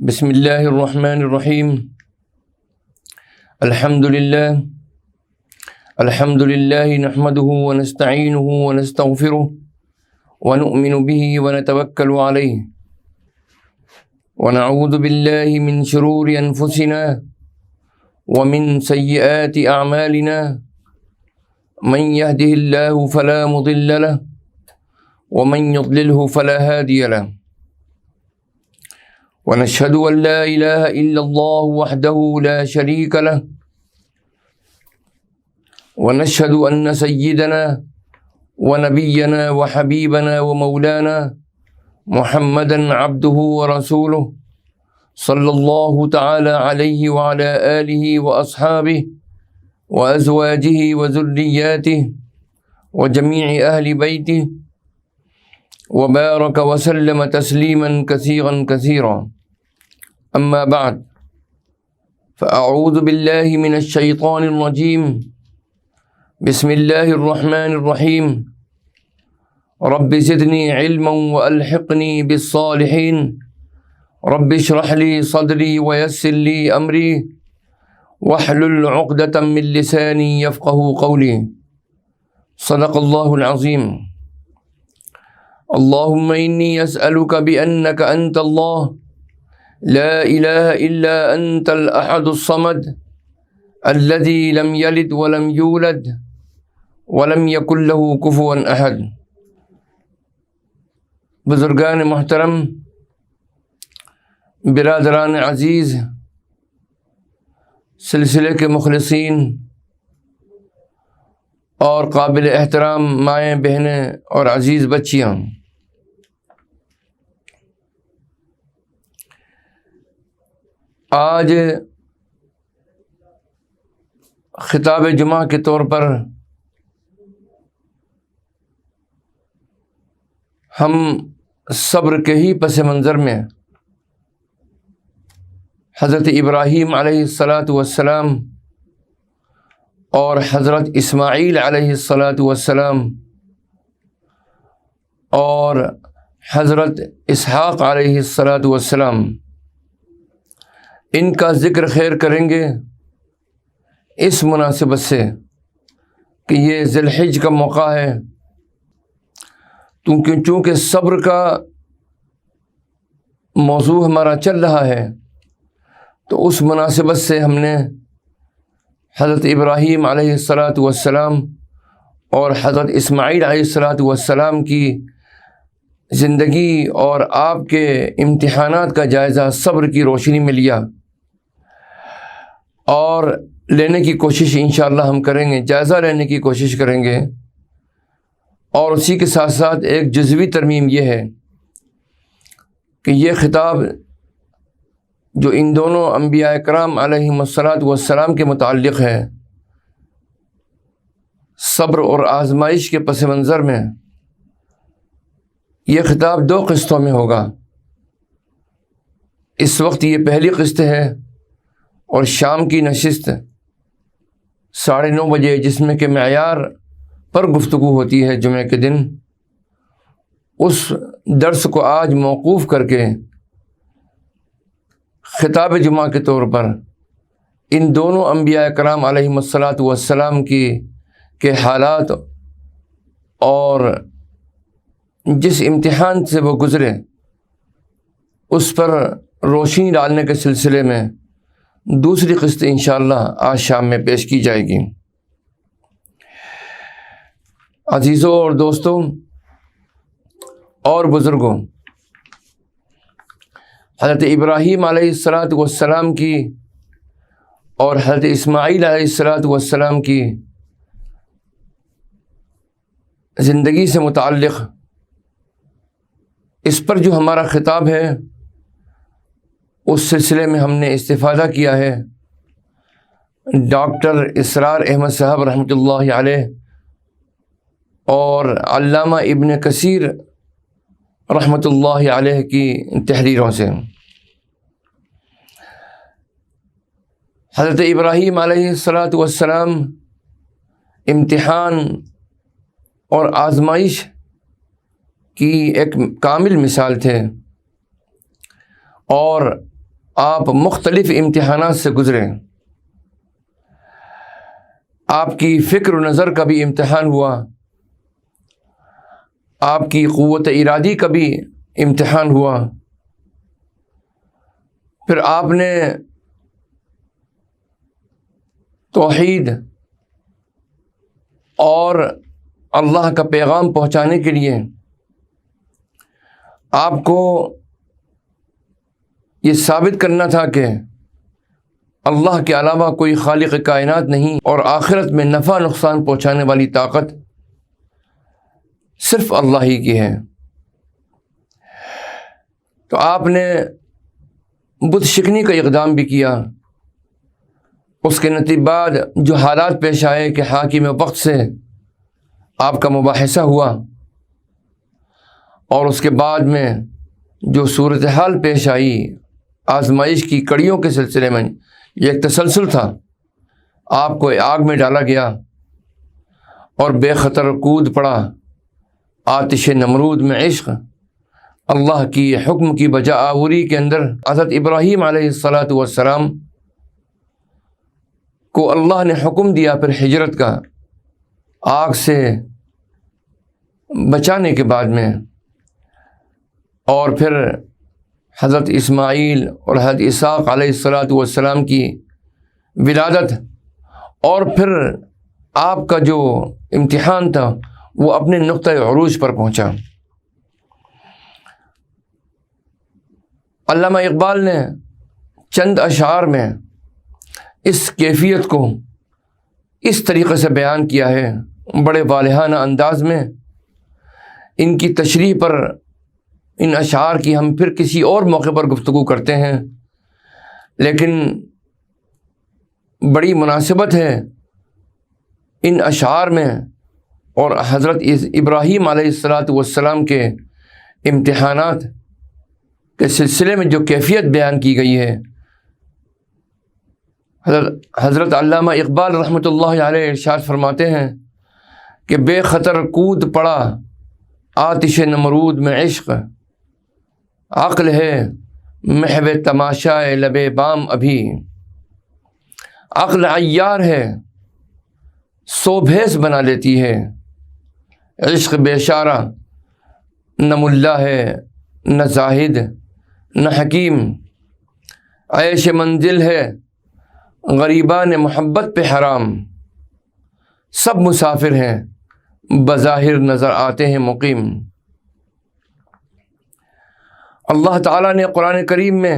بسم اللہ الرحمن الرحیم الحمد للہ نحمده ونستعینه ونستغفره ونؤمن به ونتوکل علیہ ونعوذ باللہ من شرور انفسنا ومن سیئات اعمالنا من يهده اللہ فلا مضل له ومن يضلله فلا هادي له ونشهد أن لا إله إلا الله وحده لا شريك له ونشهد أن سيدنا ونبينا وحبيبنا ومولانا محمدا عبده ورسوله صلى الله تعالى عليه وعلى آله وأصحابه وأزواجه وذرياته وجميع أهل بيته وبارك وسلم تسليما كثيرا كثيرا أما بعد فأعوذ بالله من الشيطان الرجيم بسم الله الرحمن الرحيم رب زدني علما وألحقني بالصالحين رب اشرح لي صدري ويسر لي أمري واحلل عقدة من لساني يفقه قولي صدق الله العظيم اللهم إني أسألك بأنك أنت الله لا إله إلا أنت الأحد الصمد الذي لم يلد ولم يولد ولم يكن له كفوا أحد۔ بزرگان محترم، برادران عزیز، سلسلے کے مخلصین اور قابل احترام مائیں بہنیں اور عزیز بچیاں، آج خطاب جمعہ کے طور پر ہم صبر کے ہی پس منظر میں حضرت ابراہیم علیہ السلام اور حضرت اسماعیل علیہ السلام اور حضرت اسحاق علیہ السلام ان کا ذکر خیر کریں گے اس مناسبت سے کہ یہ ذی الحج کا موقع ہے، چونکہ صبر کا موضوع ہمارا چل رہا ہے، تو اس مناسبت سے ہم نے حضرت ابراہیم علیہ السلام اور حضرت اسماعیل علیہ السلام کی زندگی اور آپ کے امتحانات کا جائزہ صبر کی روشنی میں لیا اور لینے کی کوشش انشاءاللہ ہم کریں گے، جائزہ لینے کی کوشش کریں گے۔ اور اسی کے ساتھ ساتھ ایک جزوی ترمیم یہ ہے کہ یہ خطاب جو ان دونوں انبیاء کرام علیہم السلام کے متعلق ہے، صبر اور آزمائش کے پس منظر میں، یہ خطاب 2 قسطوں میں ہوگا۔ اس وقت یہ پہلی قسط ہے اور شام کی نشست 9:30 بجے، جس میں کہ معیار پر گفتگو ہوتی ہے جمعہ کے دن، اس درس کو آج موقوف کر کے خطاب جمعہ کے طور پر ان دونوں انبیاء کرام علیہم السلام کے حالات اور جس امتحان سے وہ گزرے اس پر روشنی ڈالنے کے سلسلے میں دوسری قسط انشاءاللہ آج شام میں پیش کی جائے گی۔ عزیزوں اور دوستوں اور بزرگوں، حضرت ابراہیم علیہ السلام کی اور حضرت اسماعیل علیہ السلام کی زندگی سے متعلق اس پر جو ہمارا خطاب ہے، اس سلسلے میں ہم نے استفادہ کیا ہے ڈاکٹر اسرار احمد صاحب رحمۃ اللہ علیہ اور علامہ ابن کثیر رحمۃ اللہ علیہ کی تحریروں سے۔ حضرت ابراہیم علیہ السلام امتحان اور آزمائش کی ایک کامل مثال تھے، اور آپ مختلف امتحانات سے گزرے، آپ کی فکر و نظر کا بھی امتحان ہوا، آپ کی قوت ارادی کا بھی امتحان ہوا، پھر آپ نے توحید اور اللہ کا پیغام پہنچانے کے لیے آپ کو یہ ثابت کرنا تھا کہ اللہ کے علاوہ کوئی خالق کائنات نہیں، اور آخرت میں نفع نقصان پہنچانے والی طاقت صرف اللہ ہی کی ہے۔ تو آپ نے بت شکنی کا اقدام بھی کیا، اس کے نتیجے بعد جو حالات پیش آئے کہ حاکم وقت سے آپ کا مباحثہ ہوا، اور اس کے بعد میں جو صورتحال پیش آئی آزمائش کی کڑیوں کے سلسلے میں، یہ ایک تسلسل تھا، آپ کو آگ میں ڈالا گیا اور بے خطر کود پڑا آتش نمرود میں عشق، اللہ کی حکم کی بجا آوری کے اندر حضرت ابراہیم علیہ السلام کو اللہ نے حکم دیا پھر ہجرت کا، آگ سے بچانے کے بعد میں، اور پھر حضرت اسماعیل اور حضرت اسحاق علیہ السلام کی ولادت، اور پھر آپ کا جو امتحان تھا وہ اپنے نقطۂ عروج پر پہنچا۔ علامہ اقبال نے چند اشعار میں اس کیفیت کو اس طریقے سے بیان کیا ہے، بڑے والہانہ انداز میں۔ ان کی تشریح پر، ان اشعار کی ہم پھر کسی اور موقع پر گفتگو کرتے ہیں، لیکن بڑی مناسبت ہے ان اشعار میں اور حضرت ابراہیم علیہ السلام کے امتحانات کے سلسلے میں جو کیفیت بیان کی گئی ہے۔ حضرت علامہ اقبال رحمۃ اللہ علیہ ارشاد فرماتے ہیں کہ بے خطر کود پڑا آتش نمرود میں عشق، عقل ہے محو تماشائے لبے بام ابھی، عقل عیار ہے سو بھیس بنا لیتی ہے، عشق بیچارہ نہ ملا ہے نہ زاہد نہ حکیم، عیش منزل ہے غریبان محبت پہ حرام، سب مسافر ہیں بظاہر نظر آتے ہیں مقیم۔ اللہ تعالیٰ نے قرآن کریم میں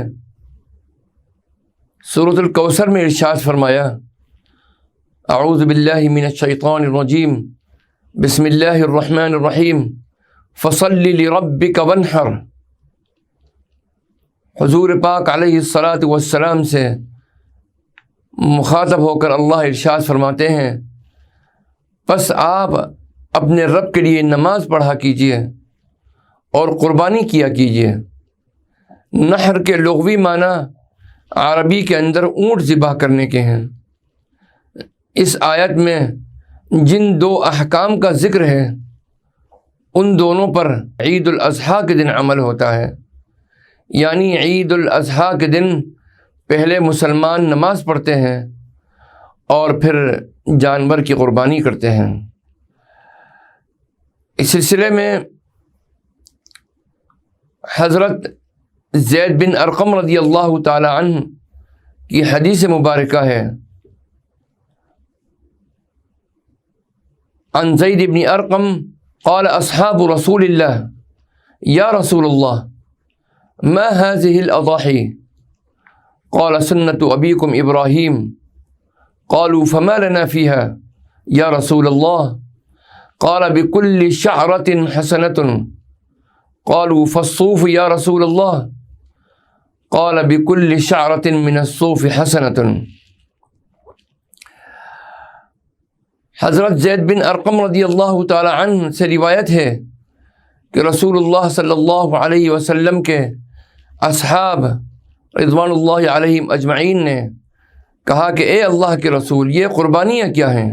سورۃ الکوثر میں ارشاد فرمایا، اعوذ باللہ من الشیطان الرجیم، بسم اللہ الرحمن الرحیم، فصل لربک وانحر۔ حضور پاک علیہ السلام سے مخاطب ہو کر اللہ ارشاد فرماتے ہیں، پس آپ اپنے رب کے لیے نماز پڑھا کیجیے اور قربانی کیا کیجیے۔ نحر کے لغوی معنی عربی کے اندر اونٹ ذبح کرنے کے ہیں۔ اس آیت میں جن دو احکام کا ذکر ہے ان دونوں پر عید الاضحیٰ کے دن عمل ہوتا ہے، یعنی عید الاضحیٰ کے دن پہلے مسلمان نماز پڑھتے ہیں اور پھر جانور کی قربانی کرتے ہیں۔ اس سلسلے میں حضرت زید بن ارقم رضی اللہ تعالی عنہ کی حدیث مبارکہ ہے، عن زید بن ارقم قال اصحاب رسول اللہ یا رسول اللہ ما هذه الاضاحی قال سنة ابیکم ابراہیم قالوا فما لنا فيها یا رسول اللہ قال بكل شعرة حسنة قالوا فالصوف یا رسول اللہ قال بكل شعرة من الصوف حسنة۔ حضرت زید بن ارقم رضی اللہ تعالی عنہ سے روایت ہے کہ رسول اللہ صلی اللہ علیہ وسلم کے اصحاب رضوان اللہ علیہم اجمعین نے کہا کہ اے اللہ کے رسول، یہ قربانیاں کیا ہیں؟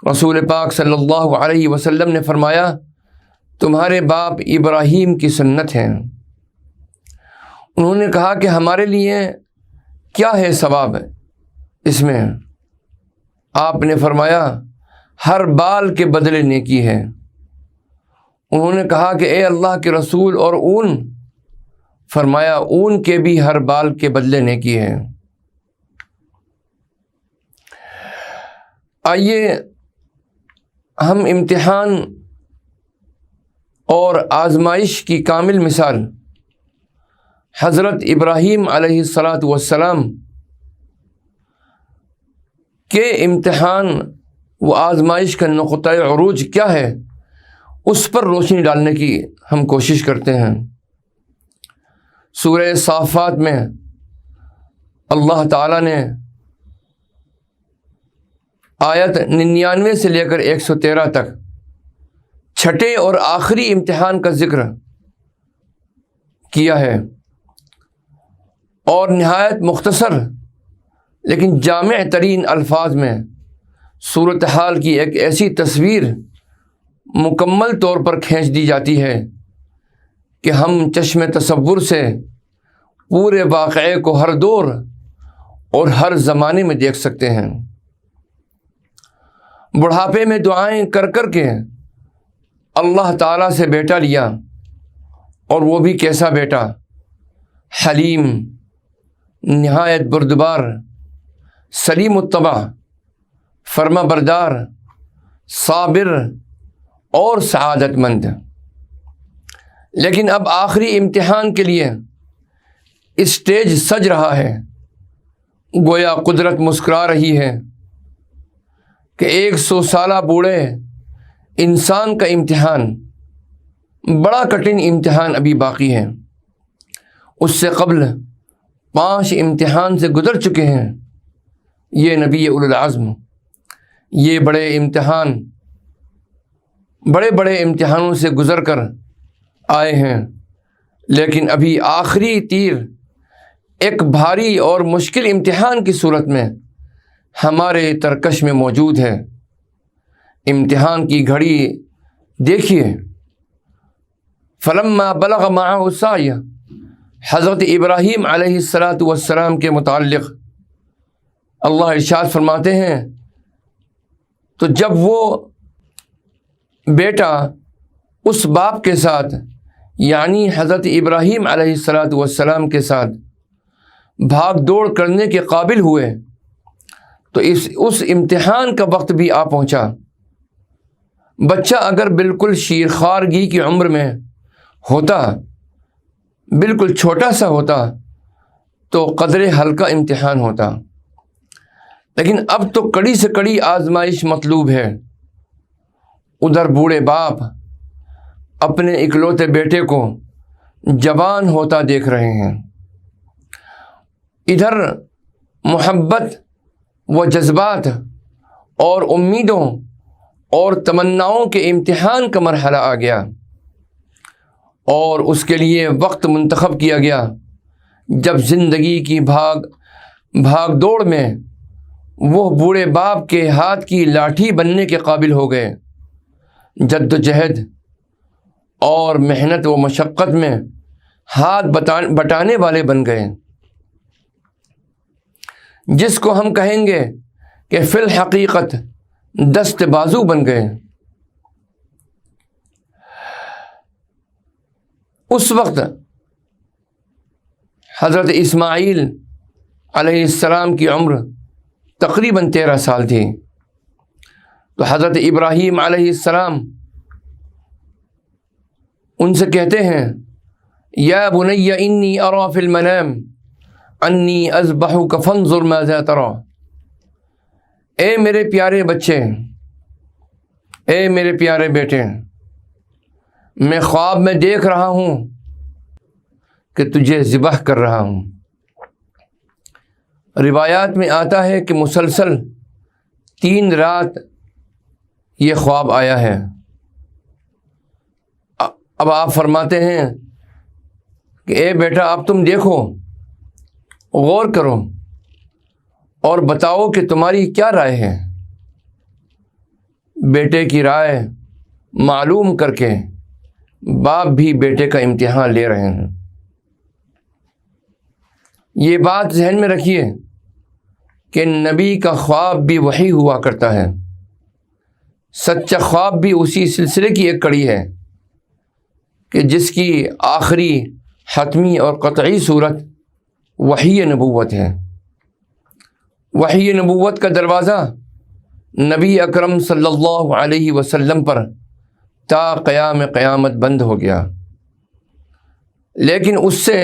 رسول پاک صلی اللہ علیہ وسلم نے فرمایا، تمہارے باپ ابراہیم کی سنت ہیں، انہوں نے کہا کہ ہمارے لیے کیا ہے ثواب اس میں؟ آپ نے فرمایا ہر بال کے بدلے نیکی ہے۔ انہوں نے کہا کہ اے اللہ کے رسول اور اون؟ فرمایا اون کے بھی ہر بال کے بدلے نیکی ہے۔ آئیے ہم امتحان اور آزمائش کی کامل مثال حضرت ابراہیم علیہ السلام کے امتحان و آزمائش کا نقطہ عروج کیا ہے اس پر روشنی ڈالنے کی ہم کوشش کرتے ہیں۔ سورہ صافات میں اللہ تعالیٰ نے آیت 99 سے لے کر 113 تک چھٹے اور آخری امتحان کا ذکر کیا ہے، اور نہایت مختصر لیکن جامع ترین الفاظ میں صورتحال کی ایک ایسی تصویر مکمل طور پر کھینچ دی جاتی ہے کہ ہم چشم تصور سے پورے واقعے کو ہر دور اور ہر زمانے میں دیکھ سکتے ہیں۔ بڑھاپے میں دعائیں کر کر کے اللہ تعالیٰ سے بیٹا لیا، اور وہ بھی کیسا بیٹا؟ حلیم، نہایت بردبار، سلیم الطبع، فرما بردار، صابر اور سعادت مند۔ لیکن اب آخری امتحان کے لیے اسٹیج سج رہا ہے، گویا قدرت مسکرا رہی ہے کہ 100 سالہ بوڑھے انسان کا امتحان، بڑا کٹھن امتحان ابھی باقی ہے۔ اس سے قبل 5 امتحان سے گزر چکے ہیں یہ نبی اولو العزم۔ یہ بڑے امتحانوں سے گزر کر آئے ہیں، لیکن ابھی آخری تیر ایک بھاری اور مشکل امتحان کی صورت میں ہمارے ترکش میں موجود ہے۔ امتحان کی گھڑی دیکھیے۔ فلما بلغ معه السعی، حضرت ابراہیم علیہ السلام کے متعلق اللہ ارشاد فرماتے ہیں تو جب وہ بیٹا اس باپ کے ساتھ یعنی حضرت ابراہیم علیہ السلام کے ساتھ بھاگ دوڑ کرنے کے قابل ہوئے تو اس امتحان کا وقت بھی آ پہنچا۔ بچہ اگر بالکل شیرخوارگی کی عمر میں ہوتا، بالکل چھوٹا سا ہوتا تو قدر ہلکا امتحان ہوتا، لیکن اب تو کڑی سے کڑی آزمائش مطلوب ہے۔ ادھر بوڑھے باپ اپنے اکلوتے بیٹے کو جوان ہوتا دیکھ رہے ہیں، ادھر محبت و جذبات اور امیدوں اور تمناؤں کے امتحان کا مرحلہ آ گیا، اور اس کے لیے وقت منتخب کیا گیا جب زندگی کی بھاگ دوڑ میں وہ بوڑھے باپ کے ہاتھ کی لاٹھی بننے کے قابل ہو گئے، جد و جہد اور محنت و مشقت میں ہاتھ بٹانے والے بن گئے، جس کو ہم کہیں گے کہ فی الحقیقت دست بازو بن گئے۔ اس وقت حضرت اسماعیل علیہ السلام کی عمر تقریباً 13 سال تھی، تو حضرت ابراہیم علیہ السلام ان سے کہتے ہیں یا بنی انی اری فی المنام انی اذبحک فانظر ماذا تری، اے میرے پیارے بچے، اے میرے پیارے بیٹے، میں خواب میں دیکھ رہا ہوں کہ تجھے ذبح کر رہا ہوں۔ روایات میں آتا ہے کہ مسلسل 3 رات یہ خواب آیا ہے۔ اب آپ فرماتے ہیں کہ اے بیٹا اب تم دیکھو، غور کرو اور بتاؤ کہ تمہاری کیا رائے ہے۔ بیٹے کی رائے معلوم کر کے باپ بھی بیٹے کا امتحان لے رہے ہیں۔ یہ بات ذہن میں رکھیے کہ نبی کا خواب بھی وحی ہوا کرتا ہے، سچا خواب بھی اسی سلسلے کی ایک کڑی ہے کہ جس کی آخری حتمی اور قطعی صورت وحی نبوت ہے۔ وحی نبوت کا دروازہ نبی اکرم صلی اللہ علیہ وسلم پر تا قیام قیامت بند ہو گیا، لیکن اس سے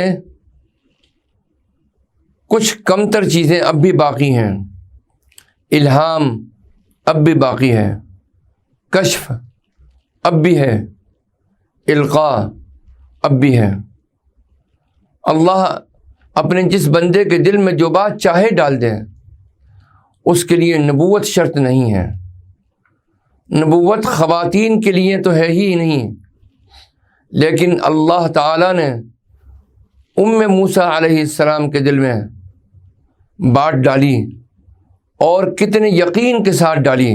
کچھ کم تر چیزیں اب بھی باقی ہیں۔ الہام اب بھی باقی ہے، کشف اب بھی ہے، القاء اب بھی ہے۔ اللہ اپنے جس بندے کے دل میں جو بات چاہے ڈال دے، اس کے لیے نبوت شرط نہیں ہے۔ نبوت خواتین کے لیے تو ہے ہی نہیں، لیکن اللہ تعالیٰ نے موسیٰ علیہ السلام کے دل میں بات ڈالی، اور کتنے یقین کے ساتھ ڈالی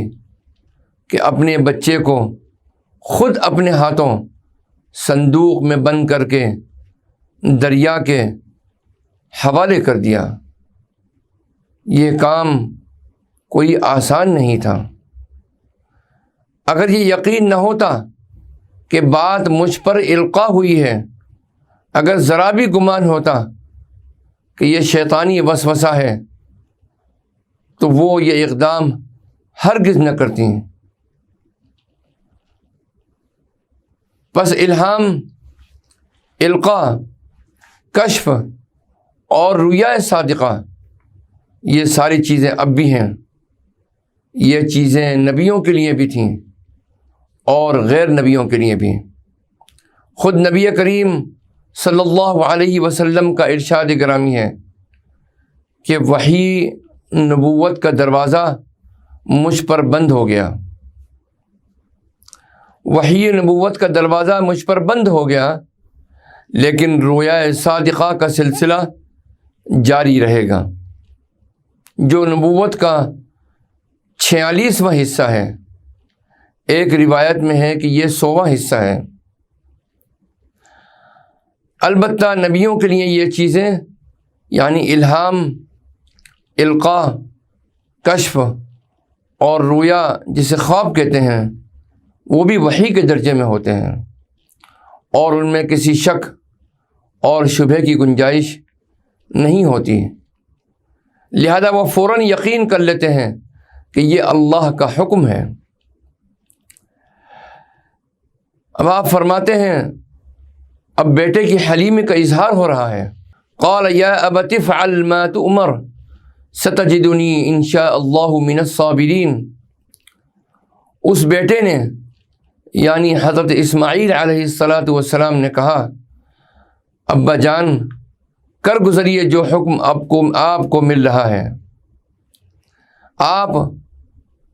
کہ اپنے بچے کو خود اپنے ہاتھوں صندوق میں بند کر کے دریا کے حوالے کر دیا۔ یہ کام کوئی آسان نہیں تھا۔ اگر یہ یقین نہ ہوتا کہ بات مجھ پر القاء ہوئی ہے، اگر ذرا بھی گمان ہوتا کہ یہ شیطانی وسوسہ ہے، تو وہ یہ اقدام ہرگز نہ کرتی۔ پس الہام، القاء، کشف اور رؤیا صادقہ، یہ ساری چیزیں اب بھی ہیں۔ یہ چیزیں نبیوں کے لیے بھی تھیں اور غیر نبیوں کے لیے بھی۔ خود نبی کریم صلی اللہ علیہ وسلم کا ارشاد گرامی ہے کہ وحی نبوت کا دروازہ مجھ پر بند ہو گیا، وحی نبوت کا دروازہ مجھ پر بند ہو گیا، لیکن رؤیا صادقہ کا سلسلہ جاری رہے گا، جو نبوت کا 46واں حصہ ہے۔ ایک روایت میں ہے کہ یہ 100واں حصہ ہے۔ البتہ نبیوں کے لیے یہ چیزیں یعنی الہام، القاء، کشف اور رؤیا جسے خواب کہتے ہیں، وہ بھی وحی کے درجے میں ہوتے ہیں، اور ان میں کسی شک اور شبہ کی گنجائش نہیں ہوتی، لہذا وہ فوراً یقین کر لیتے ہیں کہ یہ اللہ کا حکم ہے۔ اب آپ فرماتے ہیں اب بیٹے کی حلیمی کا اظہار ہو رہا ہے۔ قال یا ابت افعل ما تؤمر ستجدنی ان شاء اللہ من الصابرین۔ اس بیٹے نے یعنی حضرت اسماعیل علیہ السلام نے کہا، ابا جان کر گزریے جو حکم آپ کو مل رہا ہے، آپ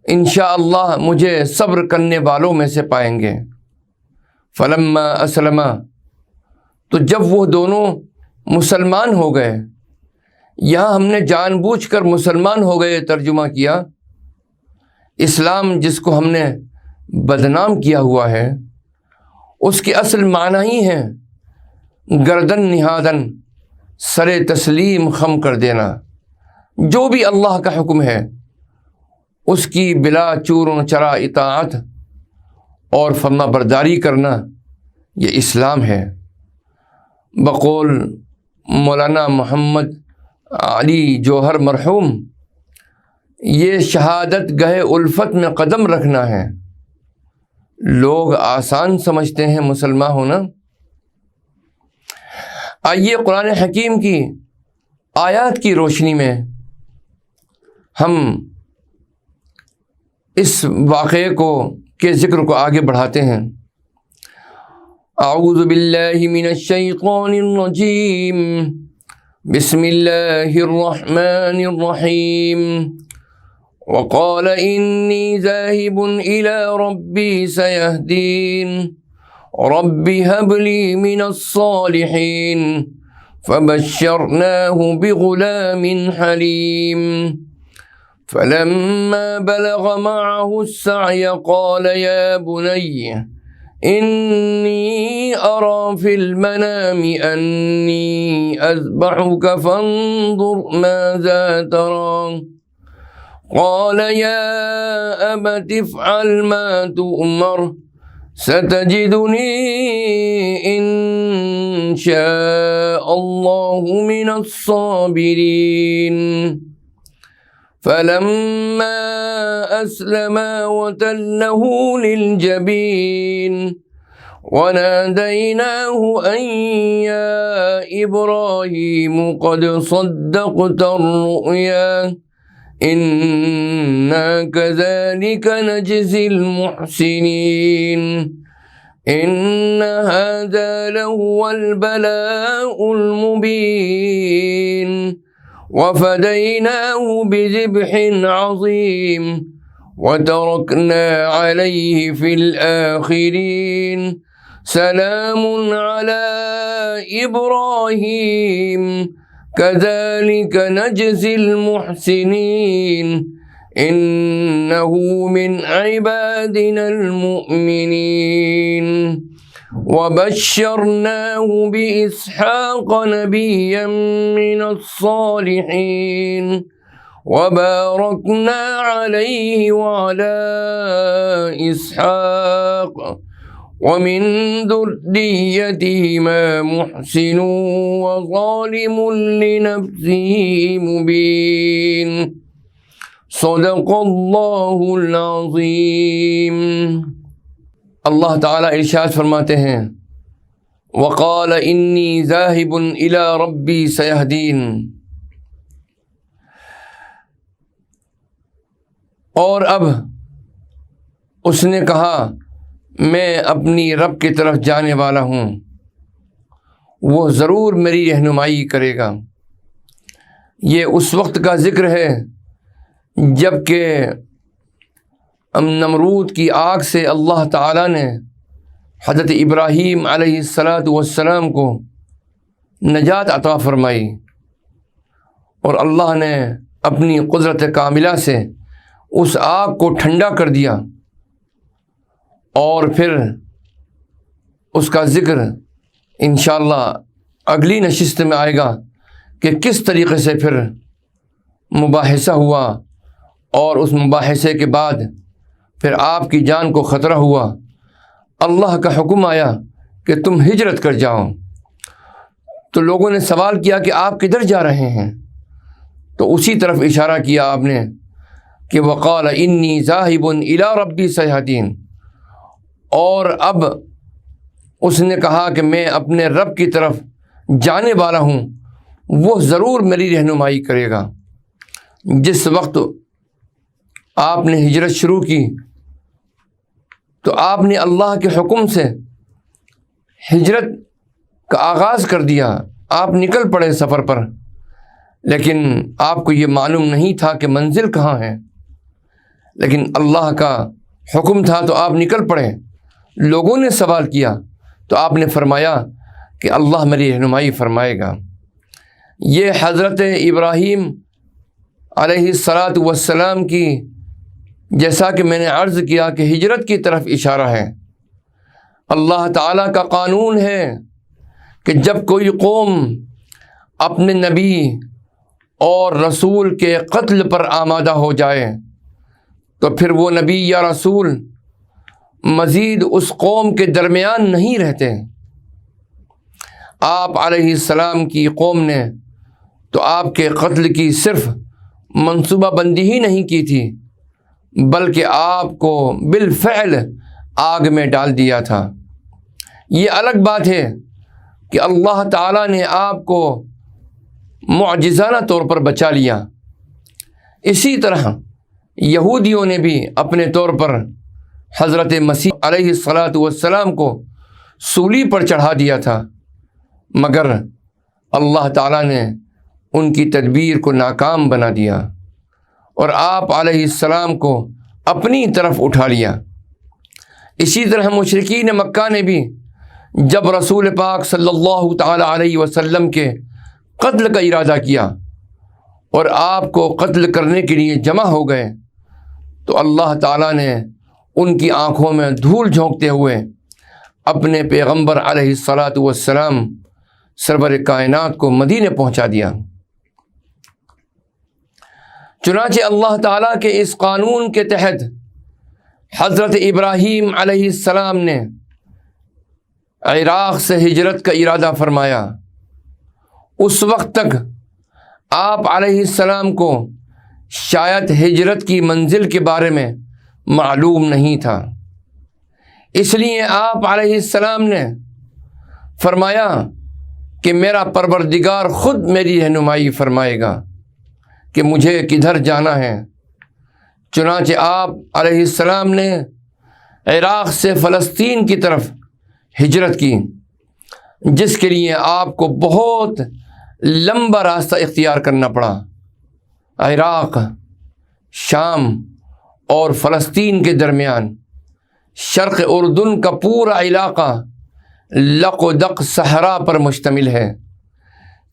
انشاءاللہ مجھے صبر کرنے والوں میں سے پائیں گے۔ فلما اسلما، تو جب وہ دونوں مسلمان ہو گئے، یہاں ہم نے جان بوجھ کر مسلمان ہو گئے ترجمہ کیا۔ اسلام جس کو ہم نے بدنام کیا ہوا ہے، اس کی اصل معنی ہی ہے گردن نہادن، سر تسلیم خم کر دینا۔ جو بھی اللہ کا حکم ہے اس کی بلا چور و چرا اطاعت اور فرما برداری کرنا، یہ اسلام ہے۔ بقول مولانا محمد علی جوہر مرحوم، یہ شہادت گہے الفت میں قدم رکھنا ہے۔ لوگ آسان سمجھتے ہیں مسلمان ہونا۔ آئیے قرآن حکیم کی آیات کی روشنی میں ہم اس واقعے کے ذکر کو آگے بڑھاتے ہیں۔ اعوذ باللہ من الشیطان الرجیم، بسم اللہ الرحمن الرحیم۔ وقال انی ذاہب الی ربی سیہدین، رب هب لی من الصالحین، فبشرناہ بغلام حلیم۔ فلما بلغ معه السعي قال يا بني إني أرى في المنام أني أذبحك فانظر ماذا ترى قال يا أبت افعل ما تؤمر ستجدني إن شاء الله من الصابرين فلما أسلما وتله للجبين وناديناه أن يا إبراهيم قد صدقت الرؤيا إنا كذلك نجزي المحسنين إن هذا لهو البلاء المبين وفديناه بذبح عظيم وتركنا عليه في الآخرين سلام على إبراهيم كذلك نجزي المحسنين إنه من عبادنا المؤمنين وبشرناه بإسحاق نبيا من الصالحين وباركنا عليه وعلى إسحاق ومن ذريتهما محسن وظالم لنفسه مبين صدق اللہ العظیم۔ اللہ تعالیٰ ارشاد فرماتے ہیں وقال انی ذاہب الی ربی سیہدین، اور اب اس نے کہا میں اپنی رب کی طرف جانے والا ہوں، وہ ضرور میری رہنمائی کرے گا۔ یہ اس وقت کا ذکر ہے جب کہ نمرود کی آگ سے اللہ تعالیٰ نے حضرت ابراہیم علیہ السلام کو نجات عطا فرمائی، اور اللہ نے اپنی قدرت کاملہ سے اس آگ کو ٹھنڈا کر دیا، اور پھر اس کا ذکر انشاءاللہ اگلی نشست میں آئے گا کہ کس طریقے سے پھر مباحثہ ہوا، اور اس مباحثے کے بعد پھر آپ کی جان کو خطرہ ہوا، اللہ کا حکم آیا کہ تم ہجرت کر جاؤ۔ تو لوگوں نے سوال کیا کہ آپ کدھر جا رہے ہیں؟ تو اسی طرف اشارہ کیا آپ نے کہ وقال انی ذاہب الی ربی سیہدین، اور اب اس نے کہا کہ میں اپنے رب کی طرف جانے والا ہوں، وہ ضرور میری رہنمائی کرے گا۔ جس وقت آپ نے ہجرت شروع کی تو آپ نے اللہ کے حکم سے ہجرت کا آغاز کر دیا، آپ نکل پڑے سفر پر، لیکن آپ کو یہ معلوم نہیں تھا کہ منزل کہاں ہے، لیکن اللہ کا حکم تھا تو آپ نکل پڑے۔ لوگوں نے سوال کیا تو آپ نے فرمایا کہ اللہ میری رہنمائی فرمائے گا۔ یہ حضرت ابراہیم علیہ السلام کی، جیسا کہ میں نے عرض کیا کہ ہجرت کی طرف اشارہ ہے۔ اللہ تعالیٰ کا قانون ہے کہ جب کوئی قوم اپنے نبی اور رسول کے قتل پر آمادہ ہو جائے تو پھر وہ نبی یا رسول مزید اس قوم کے درمیان نہیں رہتے۔ آپ علیہ السلام کی قوم نے تو آپ کے قتل کی صرف منصوبہ بندی ہی نہیں کی تھی، بلکہ آپ کو بالفعل آگ میں ڈال دیا تھا۔ یہ الگ بات ہے کہ اللہ تعالیٰ نے آپ کو معجزانہ طور پر بچا لیا۔ اسی طرح یہودیوں نے بھی اپنے طور پر حضرت مسیح علیہ السلام کو سولی پر چڑھا دیا تھا، مگر اللہ تعالیٰ نے ان کی تدبیر کو ناکام بنا دیا اور آپ علیہ السلام کو اپنی طرف اٹھا لیا۔ اسی طرح مشرکین مکہ نے بھی جب رسول پاک صلی اللہ تعالی علیہ وسلم کے قتل کا ارادہ کیا اور آپ کو قتل کرنے کے لیے جمع ہو گئے تو اللہ تعالیٰ نے ان کی آنکھوں میں دھول جھونکتے ہوئے اپنے پیغمبر علیہ الصلاۃ والسلام سرور کائنات کو مدینے پہنچا دیا۔ چنانچہ اللہ تعالیٰ کے اس قانون کے تحت حضرت ابراہیم علیہ السلام نے عراق سے ہجرت کا ارادہ فرمایا۔ اس وقت تک آپ علیہ السلام کو شاید ہجرت کی منزل کے بارے میں معلوم نہیں تھا، اس لیے آپ علیہ السلام نے فرمایا کہ میرا پروردگار خود میری رہنمائی فرمائے گا کہ مجھے کدھر جانا ہے۔ چنانچہ آپ علیہ السلام نے عراق سے فلسطین کی طرف ہجرت کی، جس کے لیے آپ کو بہت لمبا راستہ اختیار کرنا پڑا۔ عراق، شام اور فلسطین کے درمیان شرق اردن کا پورا علاقہ لق و دق صحرا پر مشتمل ہے،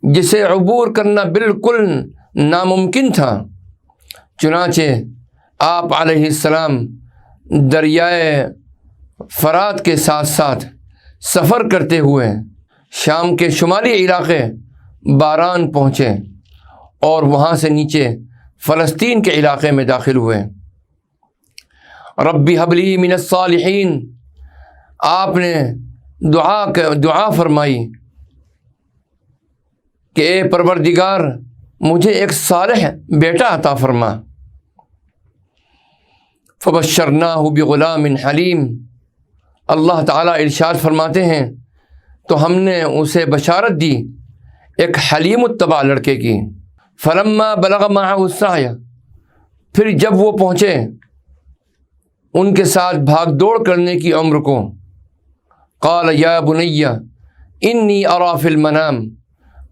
جسے عبور کرنا بالکل ناممکن تھا۔ چنانچہ آپ علیہ السلام دریائے فرات کے ساتھ ساتھ سفر کرتے ہوئے شام کے شمالی علاقے باران پہنچے اور وہاں سے نیچے فلسطین کے علاقے میں داخل ہوئے۔ ربی حب لی من الصالحین، آپ نے دعا فرمائی کہ اے پروردگار مجھے ایک صالح بیٹا عطا فرما۔ فبشرناہ بغلام حلیم، اللہ تعالیٰ ارشاد فرماتے ہیں تو ہم نے اسے بشارت دی ایک حلیم الطبع لڑکے کی۔ فلما بلغ معہ السعی، پھر جب وہ پہنچے ان کے ساتھ بھاگ دوڑ کرنے کی عمر کو، قال یا بنی انی اری فی المنام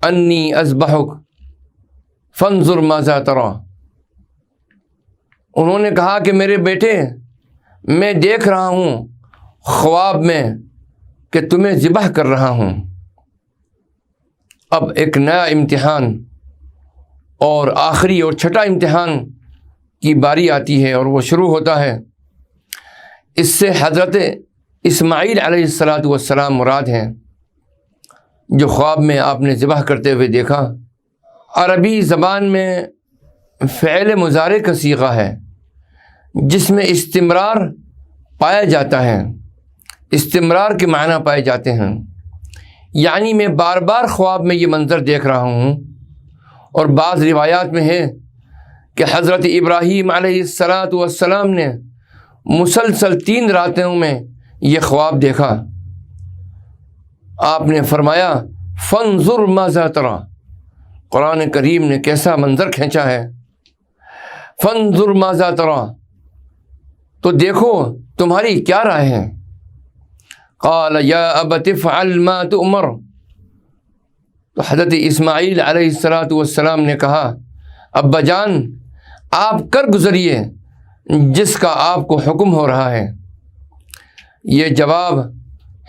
انی اذبحک فانظر ماذا تری، انہوں نے کہا کہ میرے بیٹے میں دیکھ رہا ہوں خواب میں کہ تمہیں ذبح کر رہا ہوں۔ اب ایک نیا امتحان اور آخری اور چھٹا امتحان کی باری آتی ہے اور وہ شروع ہوتا ہے۔ اس سے حضرت اسماعیل علیہ الصلاۃ والسلام مراد ہیں، جو خواب میں آپ نے ذبح کرتے ہوئے دیکھا۔ عربی زبان میں فعل مضارع کا صیغہ ہے جس میں استمرار پایا جاتا ہے، استمرار کے معنی پائے جاتے ہیں، یعنی میں بار بار خواب میں یہ منظر دیکھ رہا ہوں۔ اور بعض روایات میں ہے کہ حضرت ابراہیم علیہ الصلاۃ والسلام نے مسلسل 3 راتوں میں یہ خواب دیکھا۔ آپ نے فرمایا فانظر ماذا تری، قرآن کریم نے کیسا منظر کھینچا ہے، فانظر ماذا تری، تو دیکھو تمہاری کیا رائے ہے۔ قال یا ابت افعل ما تؤمر، تو حضرت اسماعیل علیہ الصلاۃ والسلام نے کہا ابا جان آپ کر گزریے جس کا آپ کو حکم ہو رہا ہے۔ یہ جواب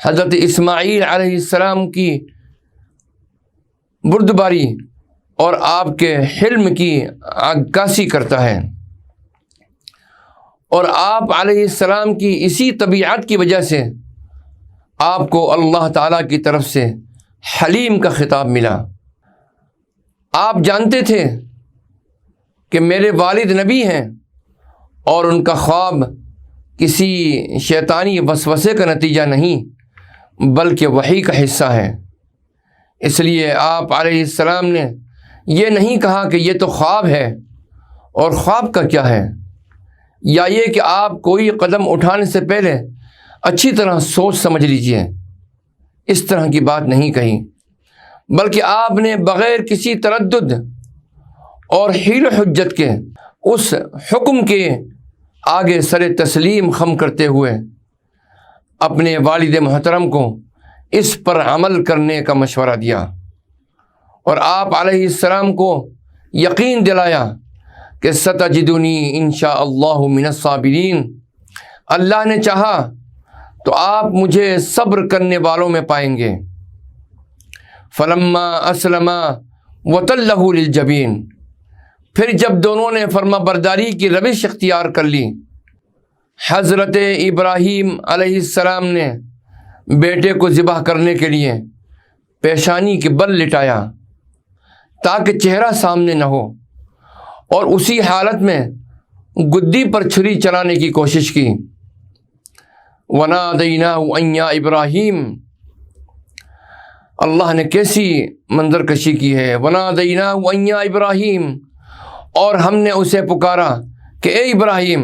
حضرت اسماعیل علیہ السلام کی بردباری اور آپ کے حلم کی عکاسی کرتا ہے، اور آپ علیہ السلام کی اسی طبیعت کی وجہ سے آپ کو اللہ تعالیٰ کی طرف سے حلیم کا خطاب ملا۔ آپ جانتے تھے کہ میرے والد نبی ہیں اور ان کا خواب کسی شیطانی وسوسے کا نتیجہ نہیں بلکہ وحی کا حصہ ہے، اس لیے آپ علیہ السلام نے یہ نہیں کہا کہ یہ تو خواب ہے اور خواب کا کیا ہے، یا یہ کہ آپ کوئی قدم اٹھانے سے پہلے اچھی طرح سوچ سمجھ لیجئے، اس طرح کی بات نہیں کہی، بلکہ آپ نے بغیر کسی تردد اور حیل و حجت کے اس حکم کے آگے سر تسلیم خم کرتے ہوئے اپنے والد محترم کو اس پر عمل کرنے کا مشورہ دیا، اور آپ علیہ السلام کو یقین دلایا کہ ستجدنی انشاءاللہ من الصابرین، اللہ نے چاہا تو آپ مجھے صبر کرنے والوں میں پائیں گے۔ فلما اسلما وتلہ للجبین، پھر جب دونوں نے فرما برداری کی روش اختیار کر لی، حضرت ابراہیم علیہ السلام نے بیٹے کو ذبح کرنے کے لیے پیشانی کے بل لٹایا تاکہ چہرہ سامنے نہ ہو، اور اسی حالت میں گدی پر چھری چلانے کی کوشش کی۔ وَنَادَيْنَاهُ أَن يَا إِبْرَاهِيمُ، اللہ نے کیسی منظر کشی کی ہے۔ وَنَادَيْنَاهُ أَن يَا إِبْرَاهِيمُ، اور ہم نے اسے پکارا کہ اے ابراہیم،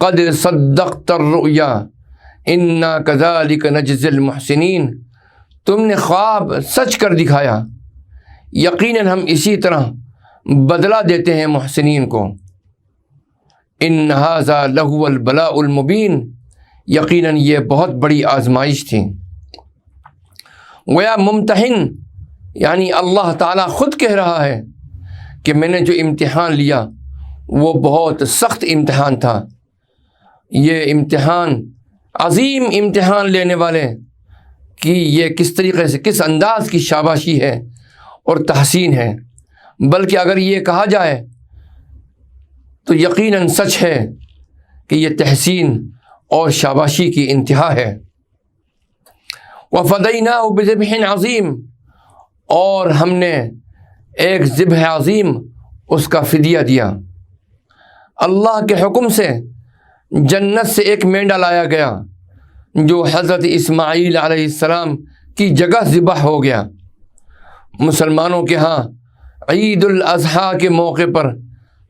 قد صدقت الرؤیا انا كذلك نجزی المحسنین، تم نے خواب سچ کر دکھایا، یقیناً ہم اسی طرح بدلہ دیتے ہیں محسنین کو۔ ان ھذا لہو البلاء المبین، یقیناً یہ بہت بڑی آزمائش تھی۔ گویا ممتحن یعنی اللہ تعالیٰ خود کہہ رہا ہے کہ میں نے جو امتحان لیا وہ بہت سخت امتحان تھا۔ یہ امتحان، عظیم امتحان لینے والے کی یہ کس طریقے سے، کس انداز کی شاباشی ہے اور تحسین ہے، بلکہ اگر یہ کہا جائے تو یقیناً سچ ہے کہ یہ تحسین اور شاباشی کی انتہا ہے۔ وَفَدَيْنَاهُ بِذِبْحٍ عَظِيمٍ، اور ہم نے ایک ذبح عظیم اس کا فدیہ دیا۔ اللہ کے حکم سے جنت سے ایک مینڈا لایا گیا جو حضرت اسماعیل علیہ السلام کی جگہ ذبح ہو گیا۔ مسلمانوں کے ہاں عید الاضحیٰ کے موقع پر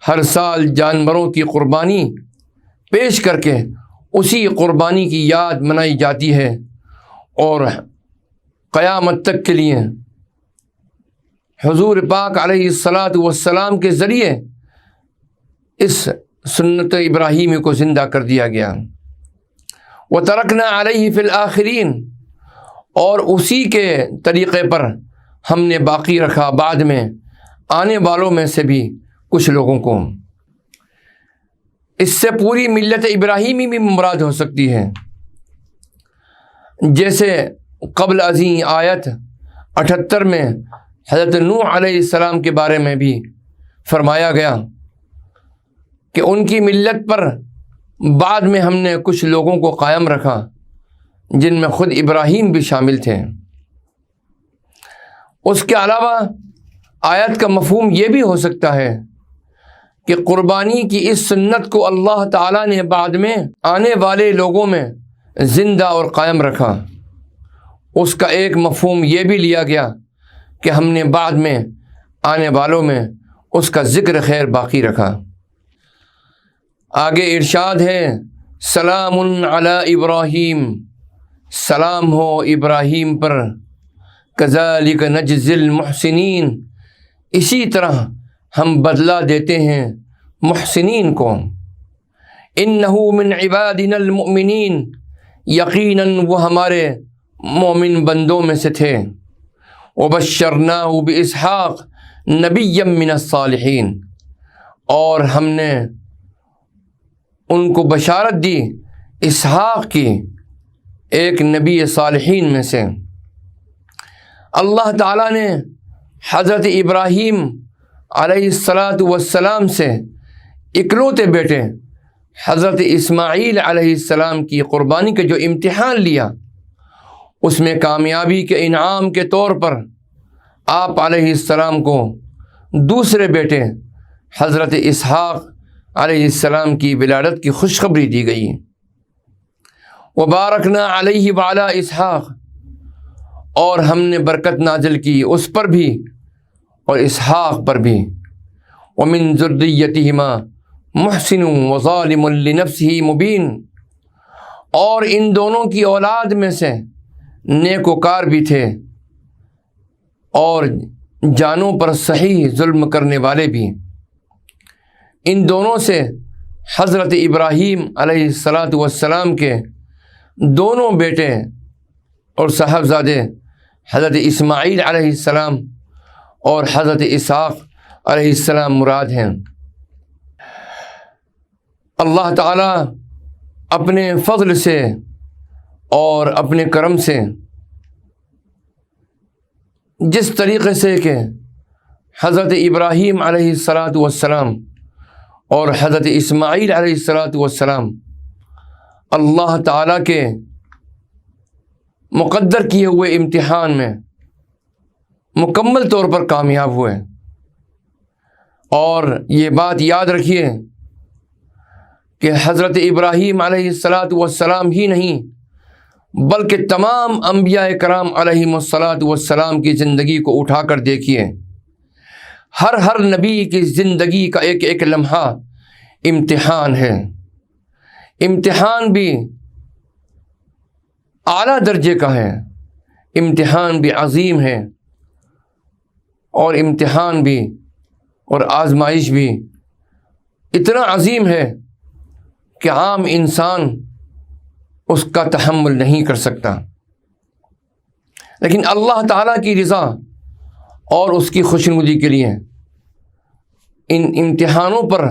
ہر سال جانوروں کی قربانی پیش کر کے اسی قربانی کی یاد منائی جاتی ہے، اور قیامت تک کے لیے حضور پاک علیہ السلام کے ذریعے اس سنت ابراہیمی کو زندہ کر دیا گیا۔ وَتَرَكْنَا عَلَيْهِ فِي الْآخِرِينَ، اور اسی کے طریقے پر ہم نے باقی رکھا بعد میں آنے والوں میں سے بھی کچھ لوگوں کو۔ اس سے پوری ملت ابراہیمی بھی مراد ہو سکتی ہے، جیسے قبل ازیں آیت 78 میں حضرت نوح علیہ السلام کے بارے میں بھی فرمایا گیا کہ ان کی ملت پر بعد میں ہم نے کچھ لوگوں کو قائم رکھا جن میں خود ابراہیم بھی شامل تھے۔ اس کے علاوہ آیت کا مفہوم یہ بھی ہو سکتا ہے کہ قربانی کی اس سنت کو اللہ تعالیٰ نے بعد میں آنے والے لوگوں میں زندہ اور قائم رکھا۔ اس کا ایک مفہوم یہ بھی لیا گیا کہ ہم نے بعد میں آنے والوں میں اس کا ذکر خیر باقی رکھا۔ آگے ارشاد ہے، سلام علی ابراہیم، سلام ہو ابراہیم پر، کذالک نجزی المحسنین، اسی طرح ہم بدلہ دیتے ہیں محسنین کو۔ انہ من عبادنا المؤمنین، یقیناً وہ ہمارے مومن بندوں میں سے تھے۔ وبشرناہ باسحاق نبیا من الصالحین، اور ہم نے ان کو بشارت دی اسحاق کی، ایک نبی صالحین میں سے۔ اللہ تعالیٰ نے حضرت ابراہیم علیہ السلام سے اکلوتے بیٹے حضرت اسماعیل علیہ السلام کی قربانی کا جو امتحان لیا، اس میں کامیابی کے انعام کے طور پر آپ علیہ السلام کو دوسرے بیٹے حضرت اسحاق علیہ السلام کی ولادت کی خوشخبری دی گئی۔ وبارکنا علیہ وعلی اسحاق، اور ہم نے برکت نازل کی اس پر بھی اور اسحاق پر بھی۔ ومن ذریتہما محسن وظالم لنفسہ مبین، اور ان دونوں کی اولاد میں سے نیکوکار بھی تھے اور جانوں پر صحیح ظلم کرنے والے بھی۔ ان دونوں سے حضرت ابراہیم علیہ السلام کے دونوں بیٹے اور صاحبزادے حضرت اسماعیل علیہ السلام اور حضرت اسحاق علیہ السلام مراد ہیں۔ اللہ تعالیٰ اپنے فضل سے اور اپنے کرم سے جس طریقے سے کہ حضرت ابراہیم علیہ السلام اور حضرت اسماعیل علیہ السلام اللہ تعالیٰ کے مقدر کیے ہوئے امتحان میں مکمل طور پر کامیاب ہوئے۔ اور یہ بات یاد رکھیے کہ حضرت ابراہیم علیہ السلام ہی نہیں بلکہ تمام انبیاء کرام علیہم السلام کی زندگی کو اٹھا کر دیکھیے، ہر نبی کی زندگی کا ایک ایک لمحہ امتحان ہے، امتحان بھی اعلیٰ درجے کا ہے، امتحان بھی عظیم ہے، اور امتحان بھی اور آزمائش بھی اتنا عظیم ہے کہ عام انسان اس کا تحمل نہیں کر سکتا، لیکن اللہ تعالیٰ کی رضا اور اس کی خوشنودی کے لیے ان امتحانوں پر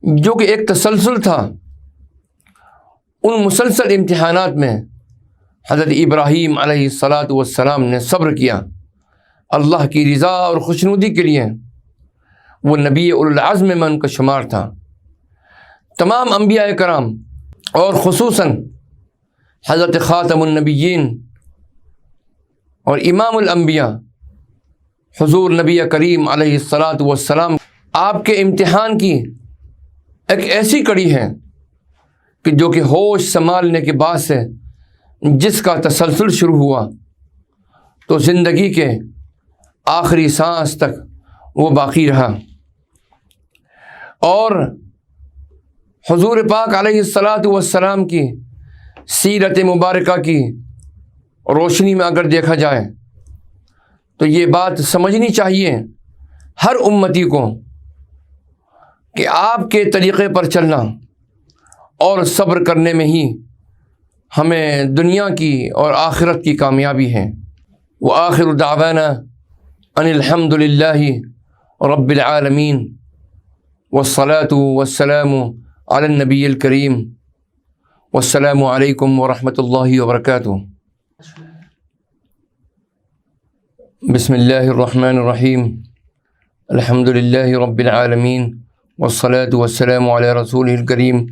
جو کہ ایک تسلسل تھا، ان مسلسل امتحانات میں حضرت ابراہیم علیہ السلام نے صبر کیا اللہ کی رضا اور خوشنودی کے لیے۔ وہ نبی اولو العزم میں ان کا شمار تھا۔ تمام انبیاء کرام اور خصوصاً حضرت خاتم النبیین اور امام الانبیاء حضور نبی کریم علیہ السلام آپ کے امتحان کی ایک ایسی کڑی ہے کہ جو کہ ہوش سنبھالنے کے بعد سے جس کا تسلسل شروع ہوا تو زندگی کے آخری سانس تک وہ باقی رہا، اور حضور پاک علیہ السلام کی سیرت مبارکہ کی روشنی میں اگر دیکھا جائے تو یہ بات سمجھنی چاہیے ہر امتی کو کہ آپ کے طریقے پر چلنا اور صبر کرنے میں ہی ہمیں دنیا کی اور آخرت کی کامیابی ہے۔ وآخر دعوانا ان الحمد للہ رب العالمین والصلاة والسلام علی النبی الکریم والسلام علیکم ورحمۃ اللہ وبرکاتہ۔ بسم اللہ الرحمن الرحیم، الحمد للہ رب العالمین والصلاة والسلام علی رسولہ الکریم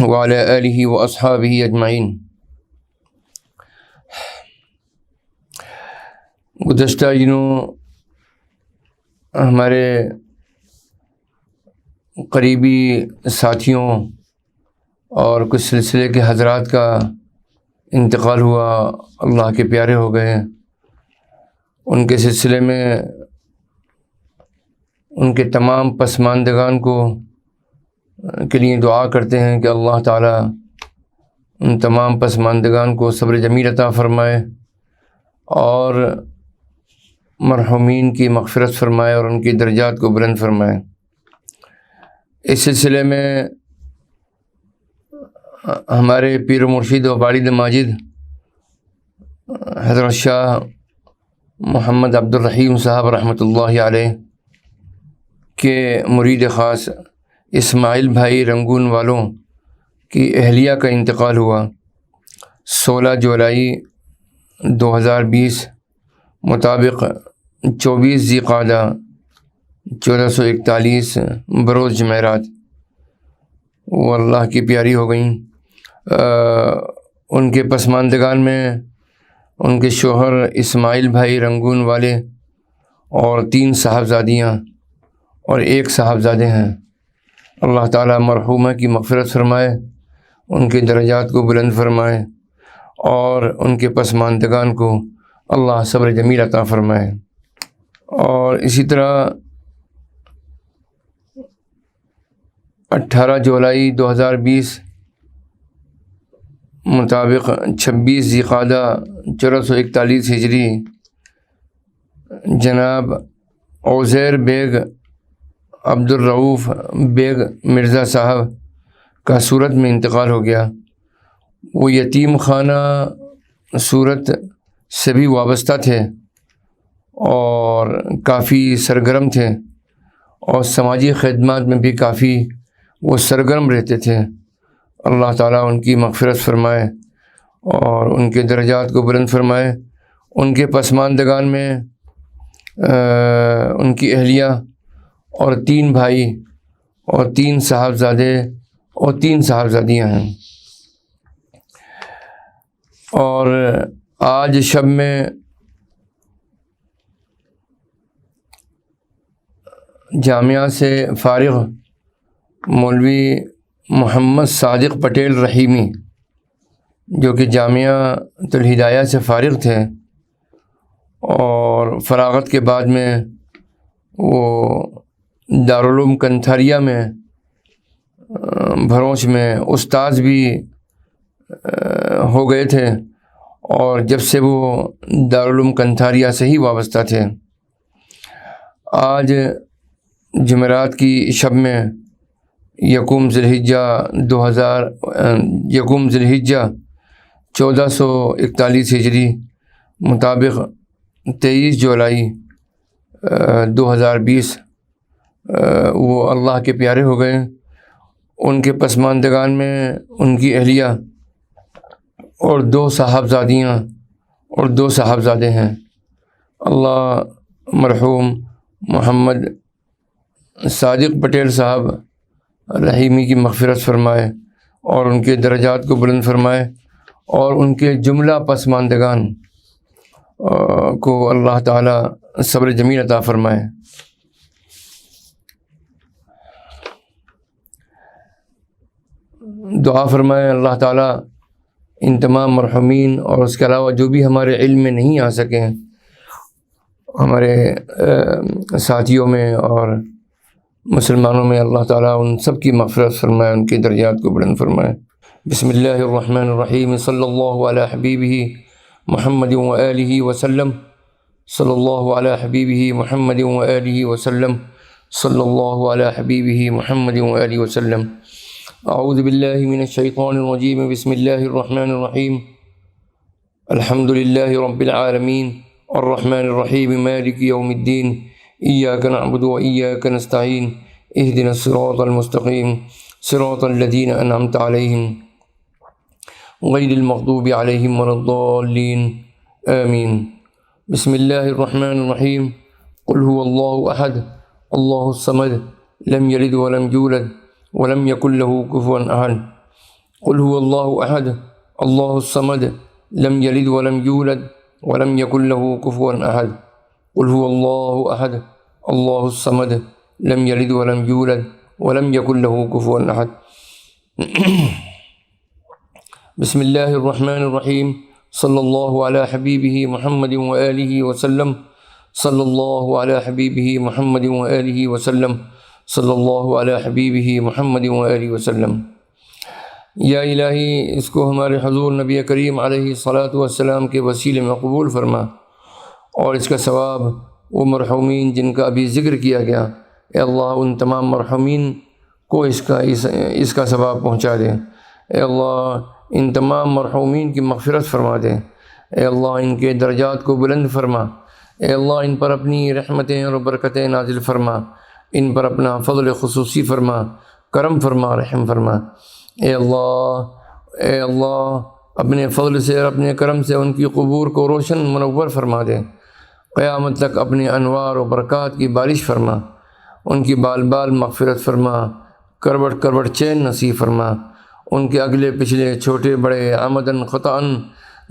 وعلی آلہ واصحابہ اجمعین۔ گزشتہ دنوں ہمارے قریبی ساتھیوں اور کچھ سلسلے کے حضرات کا انتقال ہوا، اللہ کے پیارے ہو گئے۔ ان کے سلسلے میں ان کے تمام پسماندگان کے لیے دعا کرتے ہیں کہ اللہ تعالیٰ ان تمام پسماندگان کو صبر جمیل عطا فرمائے اور مرحومین کی مغفرت فرمائے اور ان کی درجات کو بلند فرمائے۔ اس سلسلے میں ہمارے پیر و مرشد و والد ماجد حضرت شاہ محمد عبد الرحیم صاحب رحمۃ اللہ علیہ کے مرید خاص اسماعیل بھائی رنگون والوں کی اہلیہ کا انتقال ہوا 16 جولائی 2020 مطابق 24 ذی قعدہ 1441 بروز جمعرات وہ اللہ کی پیاری ہو گئیں۔ ان کے پسماندگان میں ان کے شوہر اسماعیل بھائی رنگون والے اور 3 صاحبزادیاں اور 1 صاحبزادے ہیں۔ اللہ تعالیٰ مرحومہ کی مغفرت فرمائے، ان کے درجات کو بلند فرمائے اور ان کے پسماندگان کو اللہ صبر جمیل عطا فرمائے۔ اور اسی طرح 18 جولائی 2020 مطابق 26 ذی قعدہ 1441 ہجری جناب عزیر بیگ عبد الرؤوف بیگ مرزا صاحب کا سورت میں انتقال ہو گیا۔ وہ یتیم خانہ سورت سے بھی وابستہ تھے اور کافی سرگرم تھے اور سماجی خدمات میں بھی کافی وہ سرگرم رہتے تھے۔ اللہ تعالیٰ ان کی مغفرت فرمائے اور ان کے درجات کو بلند فرمائے۔ ان کے پسماندگان میں ان کی اہلیہ اور 3 بھائی اور 3 صاحبزادے اور 3 صاحبزادیاں ہیں۔ اور آج شب میں جامعہ سے فارغ مولوی محمد صادق پٹیل رحیمی، جو کہ جامعہ الہدایہ سے فارغ تھے، اور فراغت کے بعد میں وہ دارالعلوم کنتھاریہ میں بھروچ میں استاذ بھی ہو گئے تھے، اور جب سے وہ دارالعلوم کنتھاریہ سے ہی وابستہ تھے۔ آج جمعرات کی شب میں یکم ذی الحجہ 1441 ہجری مطابق 23 جولائی 2020 وہ اللہ کے پیارے ہو گئے۔ ان کے پسماندگان میں ان کی اہلیہ اور 2 صاحبزادیاں اور 2 صاحبزادے ہیں۔ اللہ مرحوم محمد صادق پٹیل صاحب رحیمی کی مغفرت فرمائے، اور ان کے درجات کو بلند فرمائے، اور ان کے جملہ پسماندگان کو اللہ تعالی صبر جمیل عطا فرمائے۔ دعا فرمائے اللہ تعالیٰ ان تمام مرحومین اور اس کے علاوہ جو بھی ہمارے علم میں نہیں آ سکیں، ہمارے ساتھیوں میں اور مسلمانوں میں، اللہ تعالیٰ ان سب کی مغفرت فرمائے، ان کے درجات کو بلند فرمائے۔ بسم اللہ الرحمن الرحیم، صلی اللہ علی حبیبہ محمد وآلہ وسلم، صلی اللہ علی حبیبہ محمد وآلہ وسلم، صلی اللہ علی حبیبہ محمد وآلہ وسلم۔ اعوذ باللہ من الشیطان الرجیم، بسم اللہ الرحمن الرحیم، الحمد للہ رب العالمین، الرحمن الرحیم، مالک یوم الدین، ایاک نعبد و ایاک نستعین، اہدنا الصراط المستقیم، صراط الذین انعمت علیہم غیر المغضوب علیہم ولا الضالین، آمین۔ بسم اللہ الرحمن الرحیم، قل هو اللہ احد، اللہ الصمد، لم یلد ولم یولد ولم یکن له کفوا احد۔ قل هو اللہ احد، اللہ الصمد، لم یلد ولم یولد ولم یکن له کفوا احد۔ قل هو اللہ احد، اللہ الصمد، لم یلد ولم یولد ولم یکن له کفوا احد۔ بسم اللہ الرحمن الرحیم، صلی اللہ علی حبیبہ محمد وآلہ وسلم، صلی اللہ علی حبیبہ محمد وآلہ وسلم، صلی اللہ علی حبیبہ محمد وآلہ وسلم۔ یا الہی، اس کو ہمارے حضور نبی کریم علیہ الصلاۃ والسلام کے وسیلے میں قبول فرما، اور اس کا ثواب وہ مرحومین جن کا ابھی ذکر کیا گیا، اے اللہ ان تمام مرحومین کو اس کا ثواب پہنچا دے۔ اے اللہ ان تمام مرحومین کی مغفرت فرما دے۔ اے اللہ ان کے درجات کو بلند فرما۔ اے اللہ ان پر اپنی رحمتیں اور برکتیں نازل فرما، ان پر اپنا فضل خصوصی فرما، کرم فرما، رحم فرما۔ اے اللہ اپنے فضل سے اور اپنے کرم سے ان کی قبور کو روشن منور فرما دے۔ قیامت تک اپنے انوار و برکات کی بارش فرما، ان کی بال بال مغفرت فرما، کروٹ کروٹ چین نصیب فرما، ان کے اگلے پچھلے چھوٹے بڑے عمدن خطاً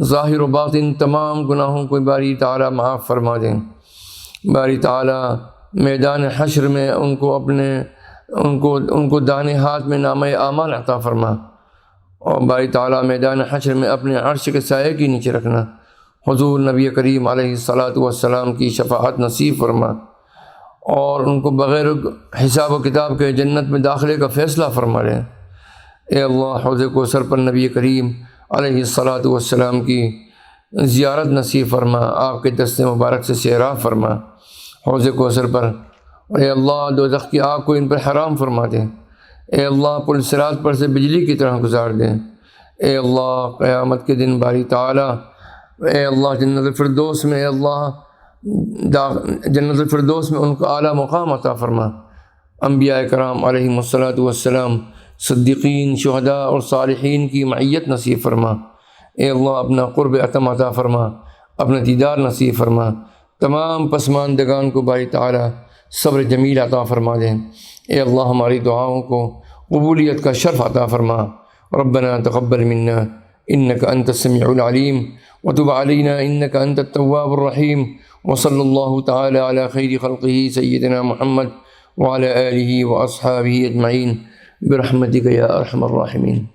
ظاہر و باطن تمام گناہوں کو باری تعالیٰ معاف فرما دیں۔ باری تعالیٰ میدان حشر میں ان کو دانے ہاتھ میں نامہ اعمال عطا فرما، اور باری تعالیٰ میدان حشر میں اپنے عرش کے سائے کے نیچے رکھنا۔ حضور نبی کریم علیہ الصلاۃ والسلام کی شفاعت نصیب فرما، اور ان کو بغیر حساب و کتاب کے جنت میں داخلے کا فیصلہ فرما لیں۔ اے اللہ حوض کوثر پر نبی کریم علیہ الصلاۃ والسلام کی زیارت نصیب فرما، آپ کے دست مبارک سے سیراب فرما حوض کوثر پر۔ اے اللہ دوزخ کی آگ کو ان پر حرام فرما دے۔ اے اللہ پل صراط پر سے بجلی کی طرح گزار دیں۔ اے اللہ قیامت کے دن باری تعالیٰ، اے اللہ جنت الفردوس میں، اے اللہ جنت الفردوس میں ان کو اعلیٰ مقام عطا فرما۔ انبیاء کرام علیہم الصلاۃ والسلام، صدیقین، شہداء اور صالحین کی معیت نصیب فرما۔ اے اللہ اپنا قرب عطم عطا فرما، اپنا دیدار نصیب فرما۔ تمام پسماندگان کو باری تعالیٰ صبر جمیل عطا فرما دیں۔ اے اللہ ہماری دعاؤں کو قبولیت کا شرف عطا فرما۔ ربنا تقبل منا إنك أنت السميع العليم وتب علينا إنك أنت التواب الرحيم. وصلى الله تعالى على خير خلقه سيدنا محمد وعلى آله وأصحابه أجمعين برحمتك يا أرحم الراحمين.